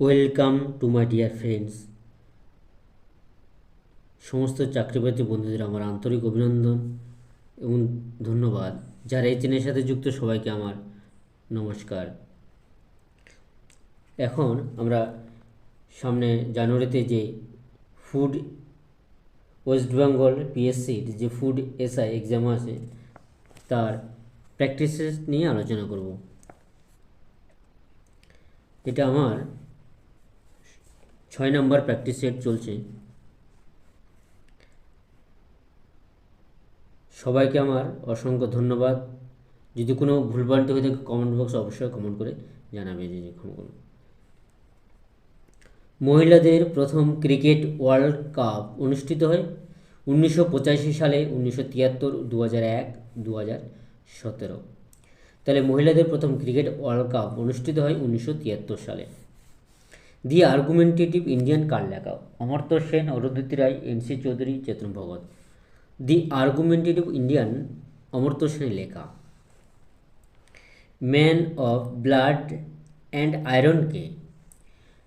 Welcome to my dear friends. সমস্ত চাকরিপ্রার্থী বন্ধুদের আমার আন্তরিক অভিনন্দন এবং ধন্যবাদ। যারা এই চ্যানেলের সাথে যুক্ত সবাইকে আমার নমস্কার। এখন আমরা সামনে জানুয়ারিতে যে ফুড ওয়েস্ট বেঙ্গল পিএসসির যে ফুড এসআই এক্সাম আছে তার প্র্যাকটিসেস নিয়ে আলোচনা করব। এটা আমার 6 নম্বর প্র্যাকটিস সেট চলছে। সবাইকে আমার অসংখ্য ধন্যবাদ। যদি কোনো ভুলভ্রান্তি হয়ে থাকে কমেন্ট বক্সে অবশ্যই কমেন্ট করে জানাবে যে ক্ষমাগুলো। মহিলাদের প্রথম ক্রিকেট ওয়ার্ল্ড কাপ অনুষ্ঠিত হয় 1985 সালে, 1973, 2001, 2017। তাহলে মহিলাদের প্রথম ক্রিকেট ওয়ার্ল্ড কাপ অনুষ্ঠিত হয় 1973 সালে। দি আর্গুমেন্টেটিভ ইন্ডিয়ান কার লেখা? Amartya Sen, Arundhati Roy, N C. Chaudhuri, Chetan Bhagat. The argumentative Indian Amartya সেনের লেখা। Man of blood and iron কে?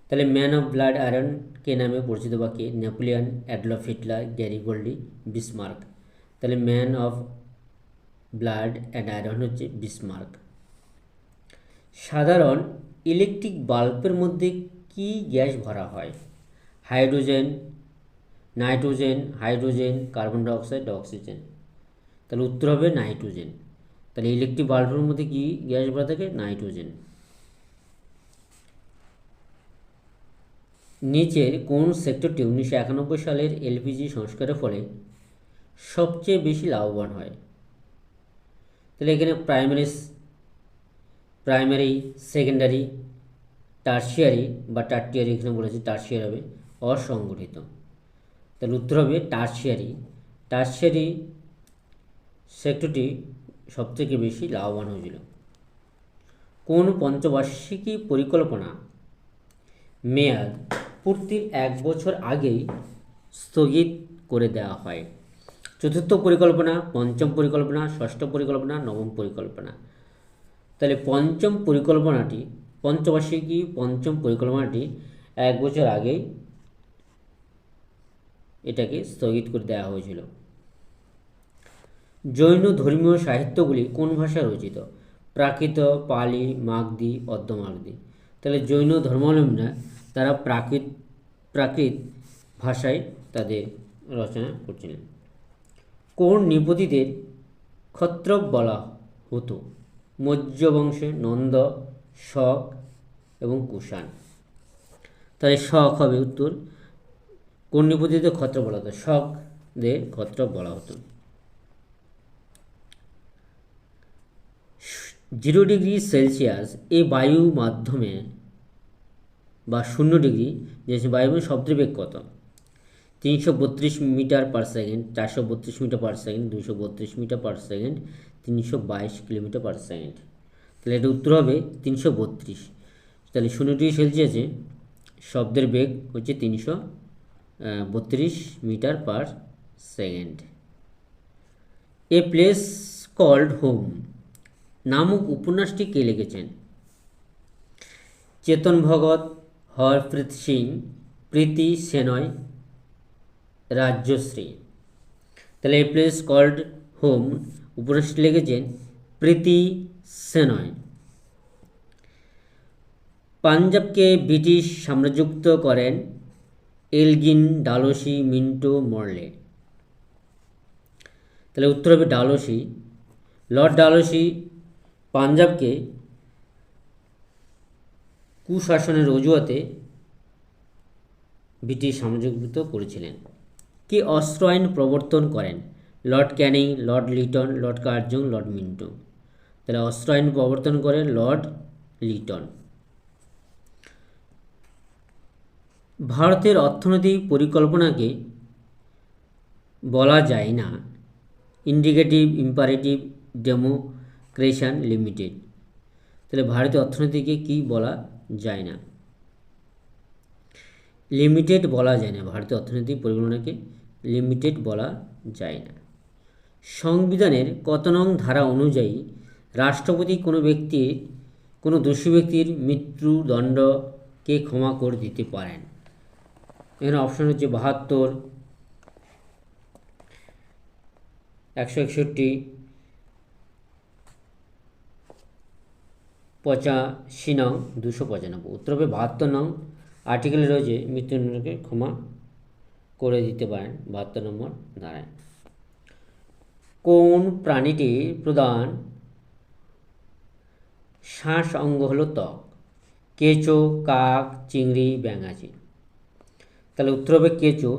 তাহলে ম্যান অফ ব্লাড আয়রন কে নামে পরিচিত বা কে? Napoleon, Adolf Hitler, Garibaldi, Bismarck. তাহলে man of blood and iron হচ্ছে বিসমার্ক। সাধারণ ইলেকট্রিক বাল্বের মধ্যে কি গ্যাস ভরা হয়? Hydrogen, nitrogen, hydrogen, carbon dioxide, oxygen. তাহলে উত্তর হবে নাইট্রোজেন। তাহলে ইলেকট্রিক বাল্বের মধ্যে কি গ্যাস ভরা থাকে? নাইট্রোজেন। নিচের কোন সেক্টরটি 1991 সালের এলপিজি সংস্কারের ফলে সবচেয়ে বেশি লাভবান হয়? তাহলে এখানে প্রাইমারি, সেকেন্ডারি, টার্সিয়ারি বা টার্টিয়ারি, এখানে বলেছে টার্সিয়ারি হবে অসংগঠিত। তাহলে উত্তর হবে টার্সিয়ারি। টার্সিয়ারি সেক্টরটি সবথেকে বেশি লাভবান হয়েছিল। কোন পঞ্চবার্ষিকী পরিকল্পনা মেয়াদ পূর্তির 1 বছর আগেই স্থগিত করে দেওয়া হয়? চতুর্থ পরিকল্পনা, পঞ্চম পরিকল্পনা, ষষ্ঠ পরিকল্পনা, নবম পরিকল্পনা। তাহলে পঞ্চবার্ষিকী পঞ্চম পরিকল্পনাটি 1 বছর আগেই এটাকে স্থগিত করে দেওয়া হয়েছিল। জৈন ধর্মীয় সাহিত্যগুলি কোন ভাষায় রচিত? প্রাকৃত, পালি, মাগধী, অদ্য মাগধী। তাহলে জৈন ধর্মাবলম্বীরা তারা প্রাকৃত ভাষায় তাদের রচনা করছিলেন। কোন নৃপতিদের ক্ষত্রপ বলা হতো? মৌর্য বংশে নন্দ, শক এবং কুষাণ। তাহলে শক হবে উত্তর। কোন নৃপতিদের ক্ষত্রপ বলা হতো? শকদের ক্ষত্রপ বলা হতো। 0 ডিগ্রি সেলসিয়াস এই বায়ু মাধ্যমে বা 0 ডিগ্রি যে বায়ুর শব্দবেগ কত? 332 metre per second, 432 metre per second, 232 metre per second, 322 kilometre per second. তাহলে এটা উত্তর হবে 332। তাহলে 0 ডিগ্রি সেলসিয়াসে শব্দের বেগ হচ্ছে 332 metre per second. A place called home নামক উপন্যাসটি কে লিখেছেন? চেতন ভগত, হরপ্রীত সিং, প্রীতি সেনয়, রাজ্যশ্রী। তাহলে এ প্লেস কল্ড হোম উপন্যাসটি লিখেছেন প্রীতি সেনয়। পাঞ্জাবকে ব্রিটিশ সাম্রাজ্যভুক্ত করেন এলগিন, ডালহৌসি, মিন্টো, মরলে। তাহলে উত্তর হবে ডালহৌসি। লর্ড ডালহৌসি পাঞ্জাবকে কুশাসনের অজুহাতে ব্রিটিশ সাম্রাজ্যভুক্ত করেছিলেন। কে অস্ত্র আইন প্রবর্তন করেন? Lord Canning, Lord Liton, Lord Curzon, Lord Minto. তাহলে অস্ত্র আইন প্রবর্তন করেন লর্ড লিটন। ভারতের অর্থনৈতিক পরিকল্পনাকে বলা যায় না ইন্ডিকেটিভ, ইম্পারেটিভ, ডেমোক্রেশন, লিমিটেড। তাহলে ভারতীয় অর্থনীতিকে কি বলা যায় না? লিমিটেড বলা যায় না। ভারতীয় অর্থনৈতিক পরিকল্পনাকে লিমিটেড বলা যায় না। সংবিধানের কত নং ধারা অনুযায়ী রাষ্ট্রপতি কোনো দোষী ব্যক্তির মৃত্যুদণ্ড কে ক্ষমা করে দিতে পারেন? এখানে অপশন হচ্ছে 72, 161, 85 নং, 295। উত্তর হবে 72 নং। আর্টিকেলে রয়েছে মৃত্যুদণ্ডকে ক্ষমা করে দিতে পারেন 72 নম্বর ধারায়। কোন প্রাণীটির প্রধান শ্বাস অঙ্গ হলো ত্বক? কেঁচো, কাক, চিংড়ি, ব্যাঙাচি। তাহলে উত্তর হবে কেঁচো।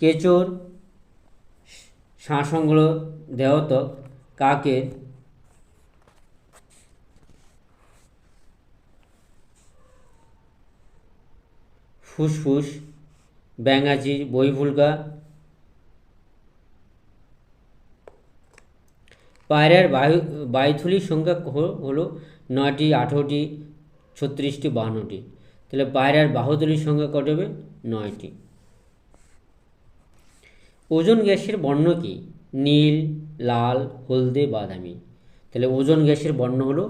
কেঁচোর শ্বাস অঙ্গ হলো দেহত্বক, কাকের ফুসফুস, ব্যাঙাচির বহিঃভূমিকা। পায়রার বায়ুথলির সংখ্যা হলো 9টি, 18টি, 36টি, 52টি। তাহলে পায়রার বাহুথলির সংখ্যা কত হবে? 9টি। ওজোন গ্যাসের বর্ণ কি? নীল, লাল, হলদে, বাদামি। তাহলে ওজোন গ্যাসের বর্ণ হলো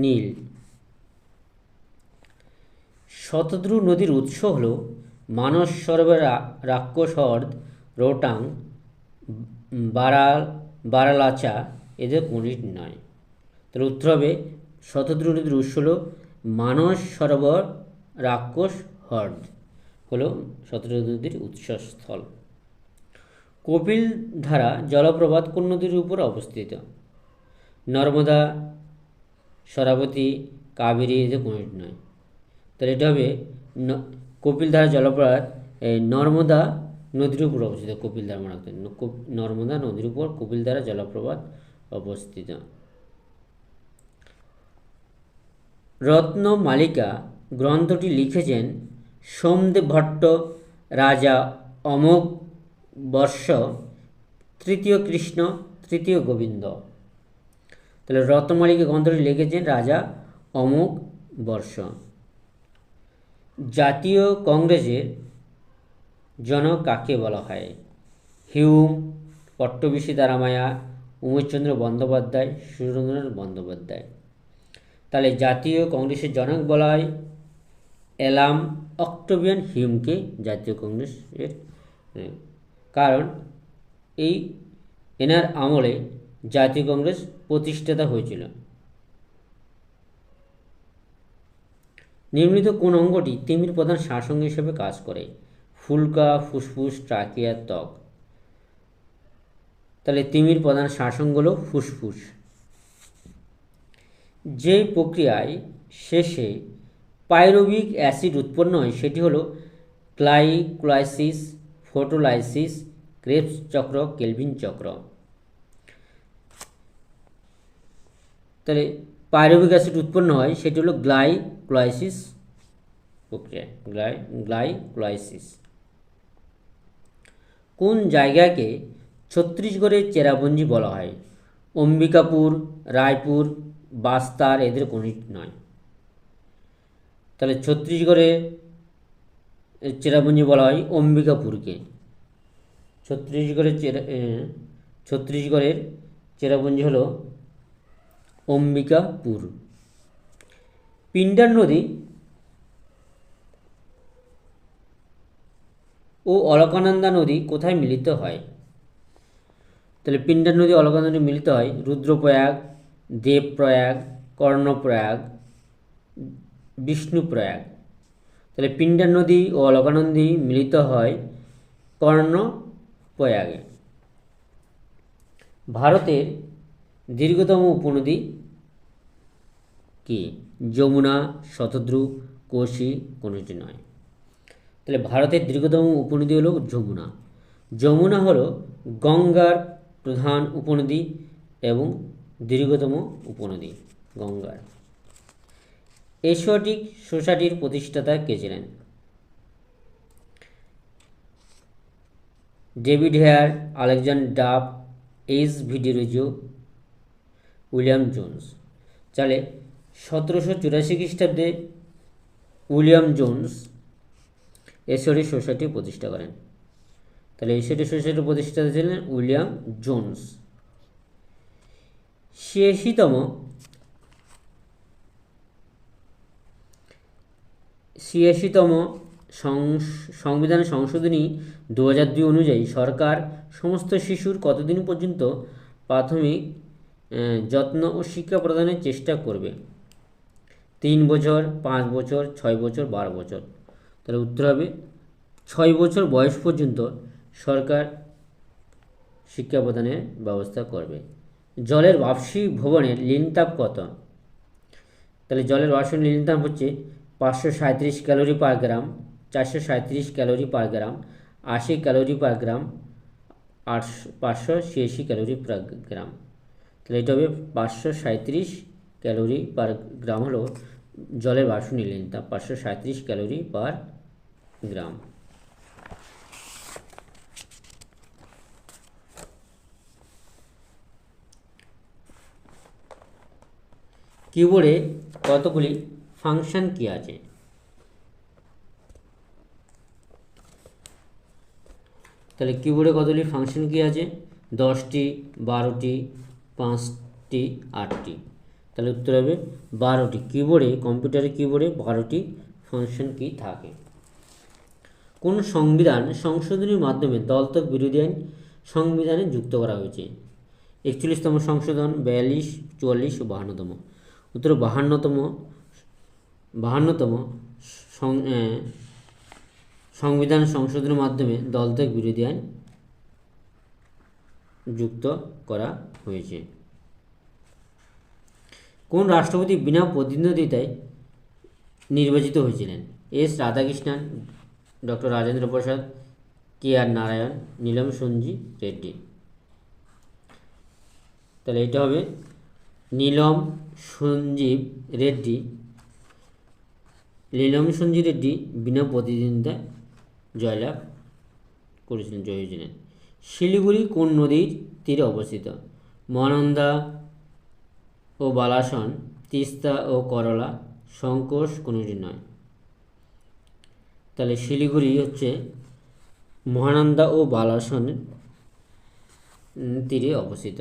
নীল। শতদ্রু নদীর উৎস হল মানস সরোবর, রাক্ষস হ্রদ, রোটাং, বারালাচা, এদের কোনটি নয়? তাহলে উত্তর হবে শতদ্রু নদীর উৎস হল মানস সরোবর, রাক্ষস হ্রদ হলো শতদ্রু নদীর উৎসস্থল। কপিলধারা জলপ্রপাত কোন নদীর উপর অবস্থিত? নর্মদা, সরাবতী, কাবেরী, এদের কোনটি নয়? তাহলে এটা হবে কপিলধারা জলপ্রপাত নর্মদা নদীর উপর অবস্থিত। কপিলধারা মনে রাখতে, নর্মদা নদীর উপর কপিলধারা জলপ্রপাত অবস্থিত। রত্নমালিকা গ্রন্থটি লিখেছেন সোমদেব ভট্ট, রাজা অমোঘ বর্ষ, তৃতীয় কৃষ্ণ, তৃতীয় গোবিন্দ। তাহলে রত্নমালিকা গ্রন্থটি লিখেছেন রাজা অমোঘ বর্ষ। জাতীয় কংগ্রেসের জনক কাকে বলা হয়? হিউম, পট্টবিশী দারামায়া, উমেশচন্দ্র বন্দ্যোপাধ্যায়, সুরেন্দ্রনাথ বন্দ্যোপাধ্যায়। তাহলে জাতীয় কংগ্রেসের জনক বলা হয় অ্যালান অক্টেভিয়ান হিউমকে জাতীয় কংগ্রেসের, কারণ এনার আমলে জাতীয় কংগ্রেস প্রতিষ্ঠাতা হয়েছিল। নিম্নলিখিত কোন অঙ্গটি তিমির প্রধান শ্বাসঅঙ্গ হিসেবে কাজ করে? ফুলকা, ফুসফুস, ট্রাকিয়া, ত্বক। তাহলে তিমির প্রধান শ্বাসঅঙ্গ হল ফুসফুস। যে প্রক্রিয়ায় শেষে পাইরুভিক অ্যাসিড উৎপন্ন হয় সেটি হলো গ্লাইকোলাইসিস, ফটোলাইসিস, ক্রেবস চক্র, কেলভিন চক্র। তাহলে পাইরুভিক অ্যাসিড উৎপন্ন হয় সেটি হলো গ্লাইকোলাইসিস প্রক্রিয়া, গ্লাইকোলাইসিস। কোন জায়গাকে ছত্তিশগড়ের চেরাপুঞ্জি বলা হয়? অম্বিকাপুর, রায়পুর, বাস্তার, এদের কোনটি নয়? তাহলে ছত্তিশগড়ের চেরাপুঞ্জি বলা হয় অম্বিকাপুরকে। ছত্তিশগড়ের চেরাপুঞ্জি হলো অম্বিকাপুর। পিন্ডার নদী ও অলকানন্দা নদী কোথায় মিলিত হয়? তাহলে পিন্ডার নদী, অলকানন্দা নদী মিলিত হয় রুদ্রপ্রয়াগ, দেবপ্রয়াগ, কর্ণপ্রয়াগ, বিষ্ণুপ্রয়াগ। তাহলে পিন্ডার নদী ও অলকানন্দা নদী মিলিত হয় কর্ণপ্রয়াগে। ভারতের দীর্ঘতম উপনদী কি? যমুনা, শতদ্রু, কোশি, কোনটি নয়? তাহলে ভারতের দীর্ঘতম উপনদী হলো যমুনা। যমুনা হলো গঙ্গার প্রধান উপনদী এবং দীর্ঘতম উপনদী গঙ্গার। এশিয়াটিক সোসাইটির প্রতিষ্ঠাতা কে ছিলেন? David Hare, Alexander Duff, H V. রুজো, উইলিয়াম জোন্স। তাহলে 1784 খ্রিস্টাব্দে উইলিয়াম জোন্স এশিয়াটিক সোসাইটি প্রতিষ্ঠা করেন। তাহলে এশিয়াটিক সোসাইটির প্রতিষ্ঠাতা ছিলেন উইলিয়াম জোন্স। 86তম 86তম সংবিধান সংশোধনী 2002 অনুযায়ী সরকার সমস্ত শিশুর কতদিন পর্যন্ত প্রাথমিক যত্ন ও শিক্ষা প্রদানের চেষ্টা করবে? 3 বছর, 5 বছর, 6 বছর, 12 বছর। তাহলে উত্তর হবে 6 বছর বয়স পর্যন্ত সরকার শিক্ষা প্রদানের ব্যবস্থা করবে। জলের বাষ্পীয় ভবনের লিনতাপ কত? তাহলে জলের বাষ্পীয় লিনতাপ হচ্ছে 537 ক্যালোরি পার গ্রাম, 437 ক্যালোরি পার গ্রাম, 80 ক্যালোরি পার গ্রাম, 586 ক্যালোরি পার গ্রাম। তাহলে এটা হবে 537 ক্যালোরি পার গ্রাম হলো জলের বাষ্পীয় লিনতাপ, 537 ক্যালোরি পার গ্রাম। কিবোর্ডে কতগুলি ফাংশন কি আছে? তাহলে কিবোর্ডে কতগুলি ফাংশন কি আছে? 10টি, 12টি, 5টি, 8টি। তাহলে উত্তর হবে 12টি। কিবোর্ডে, কম্পিউটারের কিবোর্ডে 12টি ফাংশন কি থাকে। কোন সংবিধান সংশোধনীর মাধ্যমে দলত্যাগ বিরোধী আইন সংবিধানে যুক্ত করা হয়েছে? 41তম সংশোধন, 42, 44 ও 52তম। উত্তর 52তম সংবিধান সংশোধনের মাধ্যমে দলত্যাগ বিরোধী আইন যুক্ত করা হয়েছে। কোন রাষ্ট্রপতি বিনা প্রতিদ্বন্দ্বিতায় নির্বাচিত হয়েছিলেন? S Radhakrishnan, doctor Rajendra Prasad, KR Narayan, Neelam Sanjeev Reddy. তাহলে এটা হবে নীলম সঞ্জীব রেড্ডি। নীলম সঞ্জীব রেড্ডি বিনা প্রতিদ্বন্দ্বিতায় জয়লাভ করেছিলেন, জয় হয়েছিলেন। শিলিগুড়ি কোন নদীর তীরে অবস্থিত? মহানন্দা ও বালাসন, তিস্তা ও করলা, সংকোষ কোনটি নয়। তাহলে শিলিগুড়ি হচ্ছে মহানন্দা ও বালাসনের তীরে অবস্থিত।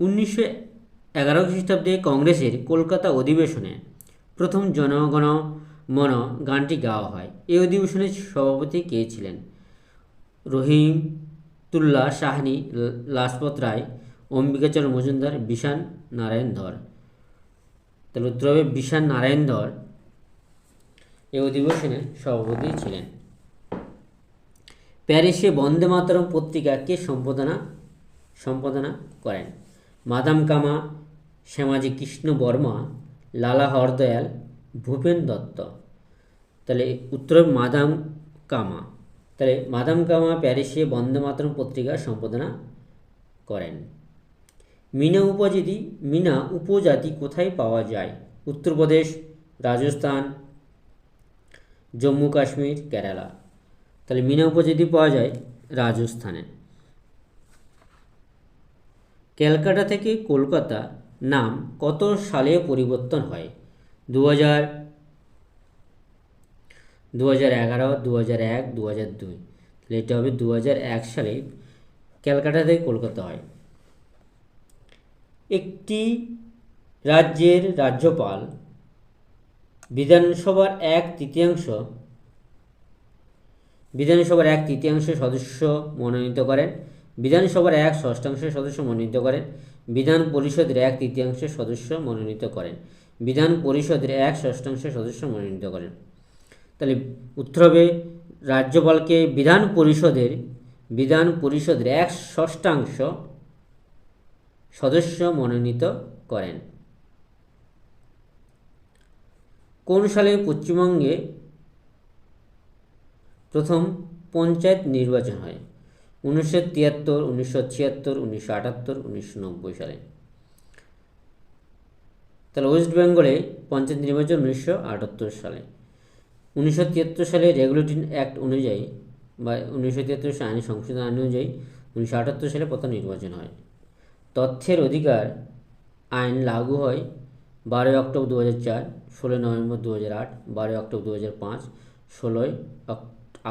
1911 খ্রিস্টাব্দে কংগ্রেসের কলকাতা অধিবেশনে প্রথম জনগণ মন গানটি গাওয়া হয়। এই অধিবেশনের সভাপতি কে ছিলেন? রহিমতুল্লাহ সাহানি, লাজপত রায়, অম্বিকাচরণ মজুমদার, বিষাণ নারায়ণ ধর। তাহলে উত্তর হবে বিষাণ নারায়ণ ধর এই অধিবেশনের সভাপতি ছিলেন। প্যারিসে বন্দে মাতরম পত্রিকা কে সম্পাদনা করেন? মাদাম কামা, শ্যামাজি কৃষ্ণ বর্মা, লালা হরদয়াল, ভূপেন দত্ত। তাহলে উত্তর মাদাম কামা। তাহলে মাদাম কামা প্যারিসে বন্দে মাতরম পত্রিকা সম্পাদনা করেন। মিনা উপজাতি কোথায় পাওয়া যায়? উত্তরপ্রদেশ, রাজস্থান, জম্মু কাশ্মীর, কেরালা। তাহলে মিনা উপজাতি পাওয়া যায় রাজস্থানে। ক্যালকাটা থেকে কলকাতা নাম কত সালে পরিবর্তন হয়? 2000, 2011, 2001, 2002। তাহলে এটা হবে 2001 সালে ক্যালকাটা থেকে কলকাতা হয়। একটি রাজ্যের রাজ্যপাল বিধানসভার এক তৃতীয়াংশ সদস্য মনোনীত করেন, বিধানসভার 1/6 সদস্য মনোনীত করেন, বিধান পরিষদের 1/3 সদস্য মনোনীত করেন, বিধান পরিষদের 1/6 সদস্য মনোনীত করেন। তাহলে উত্তর হবে রাজ্যপালকে বিধান পরিষদের 1/6 সদস্য মনোনীত করেন। কোন সালে পশ্চিমবঙ্গে প্রথম পঞ্চায়েত নির্বাচন হয়? 1973, 1976, 1978, 1990 সালে। তাহলে ওয়েস্ট বেঙ্গলে পঞ্চায়েত নির্বাচন 1978 সালে। 1973 সালে রেগুলেটরি অ্যাক্ট অনুযায়ী বা 1973 আইন সংশোধন আইন অনুযায়ী 1978 সালে প্রথম নির্বাচন হয়। তথ্যের অধিকার আইন লাগু হয় 12 অক্টোবর 2004, 16 নভেম্বর 2008, 12 অক্টোবর 2005, 16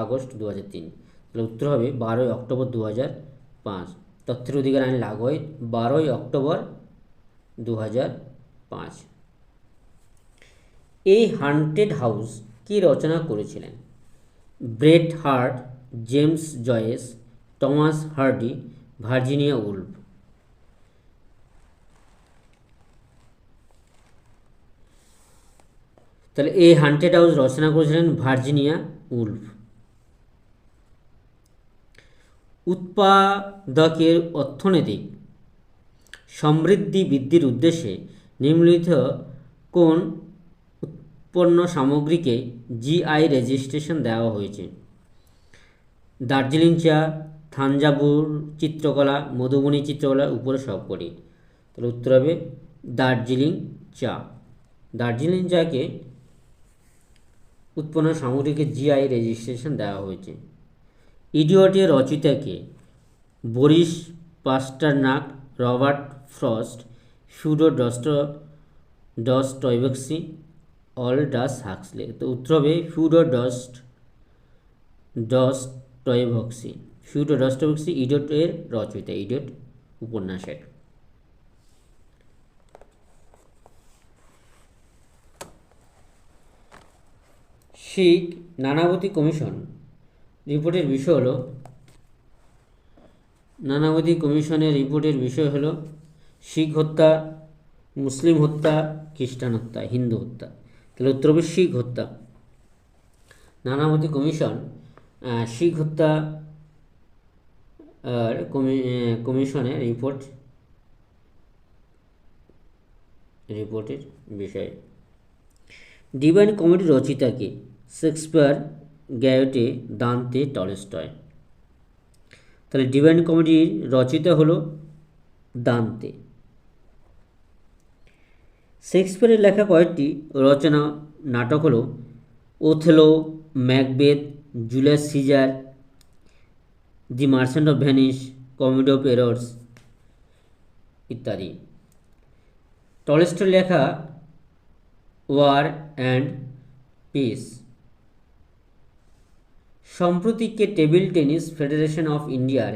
আগস্ট 2003। তাহলে উত্তর হবে 12 অক্টোবর 2005। তথ্যের অধিকার আইন লাগু হয় 12 অক্টোবর 2005। এই হান্টেড হাউস কি রচনা করেছিলেন? Bret Hart, James Joyce, Thomas Hardy, Virginia Woolf. তাহলে এই হান্টেড হাউস রচনা করেছিলেন ভার্জিনিয়া উলফ। উৎপাদকের অর্থনৈতিক সমৃদ্ধি বৃদ্ধির উদ্দেশ্যে নিম্নলিখিত কোন উৎপন্ন সামগ্রীকে জিআই রেজিস্ট্রেশন দেওয়া হয়েছে? দার্জিলিং চা, থাঞ্জাভুর চিত্রকলা, মধুবনী চিত্রকলা, উপরে সবকটি। তাহলে উত্তর হবে দার্জিলিং চা। দার্জিলিং চাকে উৎপন্ন সামগ্রীকে জিআই রেজিস্ট্রেশন দেওয়া হয়েছে। ইডিয়টের রচয়িতাকে? Boris Pasternak, Robert Frost, Fyodor Dostoevsky, Aldous Huxley. তো উত্তর হবে ফিওডর ডস্টয়evsky। ফিওডর ডস্টয়evsky ইডিয়টের রচয়িতা, ইডিয়ট উপন্যাসের। শিখ নানাবতী কমিশন রিপোর্টের বিষয় হলো, নানাবতী কমিশনের রিপোর্টের বিষয় হলো শিখ হত্যা, মুসলিম হত্যা, খ্রিস্টান হত্যা, হিন্দু হত্যা। তাহলে উত্তর হবে শিখ হত্যা। নানাবতী কমিশন শিখ হত্যা কমিশনের রিপোর্টের বিষয়। ডিভাইন কমেডি রচয়িতাকে? Shakespeare, Goethe, Dante, Tolstoy. তাহলে ডিভাইন কমেডির রচয়িতা হলো দান্তে। শেক্সপিয়ারের লেখা কয়েকটি রচনা নাটক হলো Othello, Macbeth, Julius Caesar, the Merchant of Venice, Comedy of Errors ইত্যাদি। টলস্টয়ের লেখা ওয়ার অ্যান্ড পিস। সম্প্রতি কে টেবিল টেনিস ফেডারেশন অফ ইন্ডিয়ার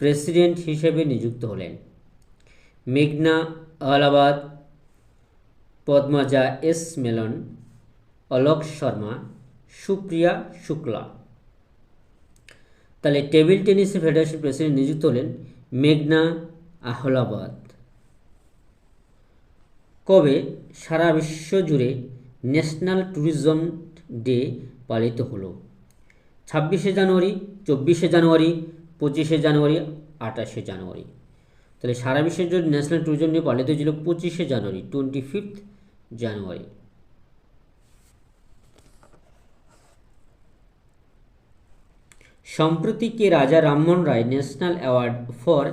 প্রেসিডেন্ট হিসেবে নিযুক্ত হলেন? মেঘনা আহলাবাদ, পদ্মজা এস মেনন, অলোক শর্মা, সুপ্রিয়া শুক্লা। তাহলে টেবিল টেনিস ফেডারেশন প্রেসিডেন্ট নিযুক্ত হলেন মেঘনা আহলাবাদ। কবে সারা বিশ্ব জুড়ে ন্যাশনাল ট্যুরিজম ডে পালিত হলো? 26শে জানুয়ারি, 24শে জানুয়ারি, 25শে জানুয়ারি, 28শে জানুয়ারি। তাহলে সারা বিশ্বের জন্য ন্যাশনাল ট্যুরিজম ডে পালিত হয়েছিল 25শে জানুয়ারি, 25th জানুয়ারি। সম্প্রতি কে Raja Rammohan Roy national award for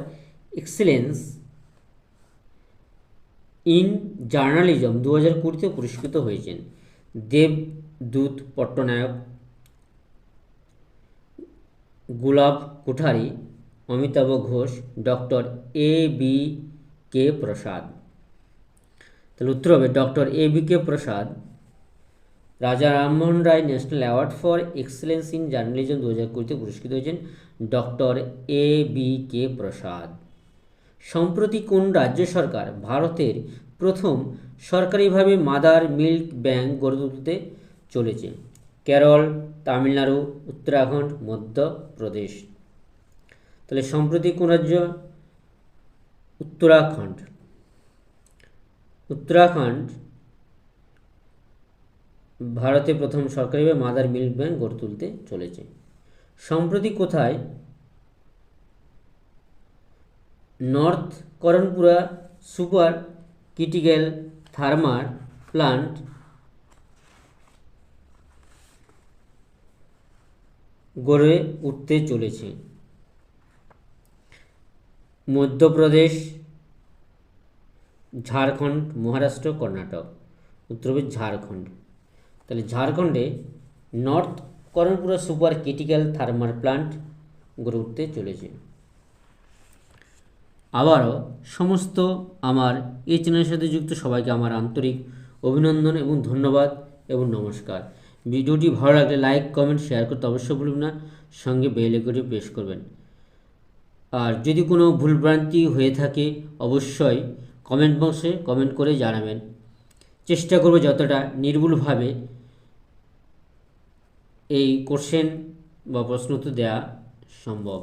excellence in journalism 2020-তে পুরস্কৃত হয়েছেন? Debdoot Pattanaik, Gulab Kothari, Amitabh Ghosh, doctor A.B.K. প্রসাদ। তাহলে উত্তর হবে doctor A.B.K. Prasad. Raja Rammohan Roy national award for excellence in journalism 2020-তে পুরস্কৃত হয়েছেন ডক্টর A.B.K. প্রসাদ। সম্প্রতি কোন রাজ্য সরকার ভারতের প্রথম সরকারিভাবে মাদার মিল্ক ব্যাংক গড়ে তুলতে চলেছে? কেরল, তামিলনাড়ু, উত্তরাখণ্ড, মধ্যপ্রদেশ। তাহলে সম্প্রতি কোন রাজ্য? উত্তরাখণ্ড। উত্তরাখণ্ড ভারতে প্রথম সরকারিভাবে মাদার মিল্ক ব্যাংক গড়ে তুলতে চলেছে। সম্প্রতি কোথায় north Karanpura super critical thermal plant গড়ে উঠতে চলেছে? মধ্যপ্রদেশ, ঝাড়খণ্ড, মহারাষ্ট্র, কর্ণাটক। উত্তর হবে ঝাড়খণ্ড। তাহলে ঝাড়খণ্ডে north Karanpura super critical thermal plant গড়ে উঠতে চলেছে। আবারও সমস্ত আমার এই চ্যানেলের সাথে যুক্ত সবাইকে আমার আন্তরিক অভিনন্দন এবং ধন্যবাদ এবং নমস্কার। ভিডিওটি ভালো লাগলে লাইক, কমেন্ট, শেয়ার করতে অবশ্যই ভুলবেন না। সঙ্গে বেল আইকনটি প্রেস করবেন। আর যদি কোনো ভুলভ্রান্তি হয়ে থাকে অবশ্যই কমেন্ট বক্সে কমেন্ট করে জানাবেন। চেষ্টা করব যতটা নির্ভুলভাবে এই কোশ্চেন বা প্রশ্ন উত্তর দেওয়া সম্ভব।